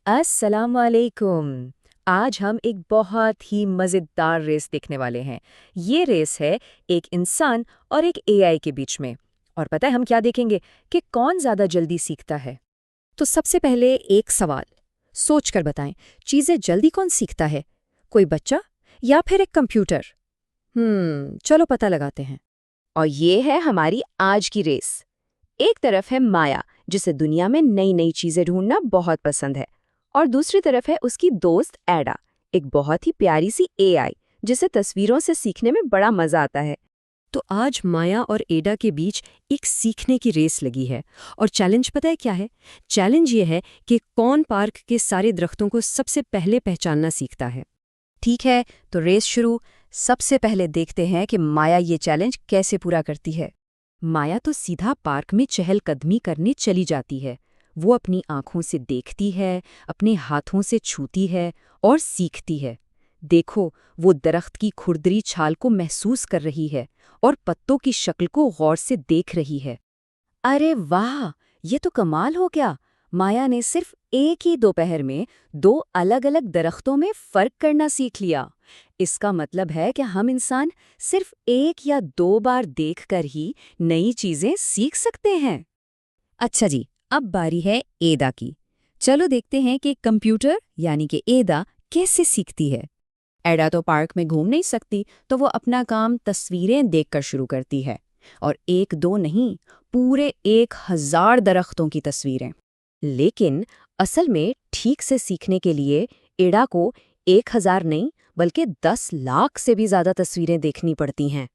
अस्सलाम वालेकुम। आज हम एक बहुत ही मज़ेदार रेस देखने वाले हैं। ये रेस है एक इंसान और एक एआई के बीच में। और पता है हम क्या देखेंगे कि कौन ज़्यादा जल्दी सीखता है। तो सबसे पहले एक सवाल सोच कर बताएं, चीज़ें जल्दी कौन सीखता है, कोई बच्चा या फिर एक कंप्यूटर? चलो पता लगाते हैं। और ये है हमारी आज की रेस। एक तरफ है माया, जिसे दुनिया में नई नई चीजें ढूंढना बहुत पसंद है। और दूसरी तरफ है उसकी दोस्त एडा, एक बहुत ही प्यारी सी एआई, जिसे तस्वीरों से सीखने में बड़ा मजा आता है। तो आज माया और एडा के बीच एक सीखने की रेस लगी है। और चैलेंज पता है क्या है? चैलेंज ये है कि कौन पार्क के सारे दरख्तों को सबसे पहले पहचानना सीखता है। ठीक है, तो रेस शुरू। सबसे पहले देखते हैं कि माया ये चैलेंज कैसे पूरा करती है। माया तो सीधा पार्क में चहलकदमी करने चली जाती है। वो अपनी आंखों से देखती है, अपने हाथों से छूती है और सीखती है। देखो, वो दरख्त की खुरदरी छाल को महसूस कर रही है और पत्तों की शक्ल को गौर से देख रही है। अरे वाह, ये तो कमाल हो गया। माया ने सिर्फ एक ही दोपहर में दो अलग-अलग दरख्तों में फर्क करना सीख लिया। इसका मतलब है कि हम इंसान सिर्फ एक या दो बार देखकर ही नई चीजें सीख सकते हैं। अच्छा जी, अब बारी है एदा की। चलो देखते हैं कि कंप्यूटर यानी कि एदा कैसे सीखती है। एडा तो पार्क में घूम नहीं सकती, तो वो अपना काम तस्वीरें देखकर शुरू करती है। और एक दो नहीं, पूरे 1000 दरख्तों की तस्वीरें। लेकिन असल में ठीक से सीखने के लिए एडा को 1000 नहीं बल्कि 10 लाख से भी ज्यादा तस्वीरें देखनी पड़ती हैं।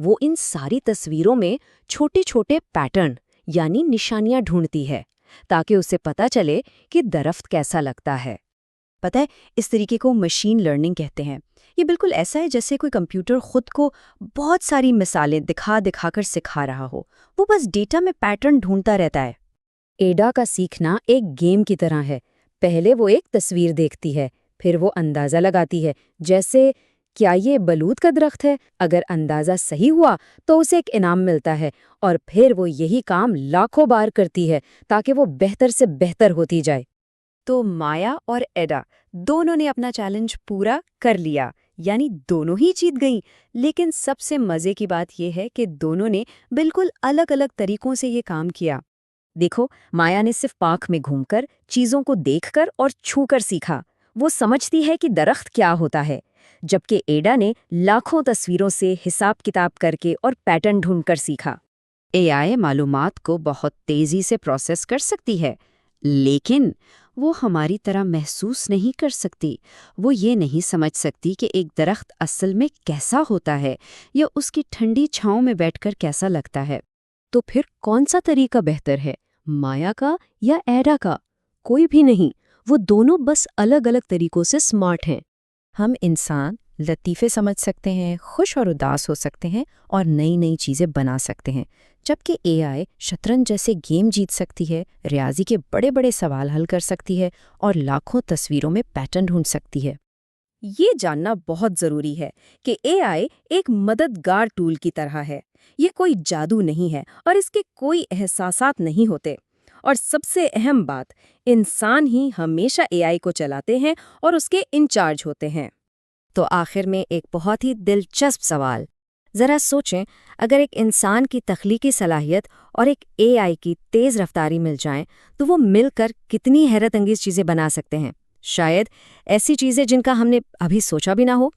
वो इन सारी तस्वीरों में छोटे छोटे पैटर्न यानी निशानियां ढूंढती है, ताकि उसे पता चले कि दरख्त कैसा लगता है। पता है, इस तरीके को मशीन लर्निंग कहते हैं। ये बिल्कुल ऐसा है जैसे कोई कंप्यूटर खुद को बहुत सारी मिसालें दिखा दिखाकर सिखा रहा हो। वो बस डेटा में पैटर्न ढूंढता रहता है। एडा का सीखना एक गेम की तरह है। पहले वो एक तस्वीर देखती है, फिर वो अंदाजा लगाती है, जैसे क्या ये बलूत का दरख्त है। अगर अंदाजा सही हुआ तो उसे एक इनाम मिलता है, और फिर वो यही काम लाखों बार करती है ताकि वो बेहतर से बेहतर होती जाए। तो माया और एडा दोनों ने अपना चैलेंज पूरा कर लिया, यानी दोनों ही जीत गईं। लेकिन सबसे मजे की बात यह है कि दोनों ने बिल्कुल अलग-अलग तरीकों से ये काम किया। देखो, माया ने सिर्फ पार्क में घूमकर, चीजों को देखकर और छूकर सीखा। वो समझती है कि दरख्त क्या होता है। जबकि एडा ने लाखों तस्वीरों से हिसाब किताब करके और पैटर्न ढूंढकर सीखा। एआई मालूमात को बहुत तेजी से प्रोसेस कर सकती है, लेकिन वो हमारी तरह महसूस नहीं कर सकती। वो ये नहीं समझ सकती कि एक दरख्त असल में कैसा होता है या उसकी ठंडी छांव में बैठकर कैसा लगता है। तो फिर कौन सा तरीका बेहतर है, माया का या एडा का? कोई भी नहीं। वो दोनों बस अलग-अलग तरीकों से स्मार्ट हैं। हम इंसान लतीफ़े समझ सकते हैं, खुश और उदास हो सकते हैं और नई नई चीज़ें बना सकते हैं, जबकि एआई शतरंज जैसे गेम जीत सकती है, रियाजी के बड़े बड़े सवाल हल कर सकती है और लाखों तस्वीरों में पैटर्न ढूंढ सकती है। ये जानना बहुत ज़रूरी है कि एआई एक मददगार टूल की तरह है। ये कोई जादू नहीं है और इसके कोई एहसासात नहीं होते। और सबसे अहम बात, इंसान ही हमेशा एआई को चलाते हैं और उसके इंचार्ज होते हैं। तो आखिर में एक बहुत ही दिलचस्प सवाल। ज़रा सोचें, अगर एक इंसान की तख्लीकी सलाहियत और एक एआई की तेज़ रफ्तारी मिल जाएं, तो वो मिलकर कितनी हैरत अंगेज़ चीज़ें बना सकते हैं। शायद ऐसी चीज़ें जिनका हमने अभी सोचा भी ना हो।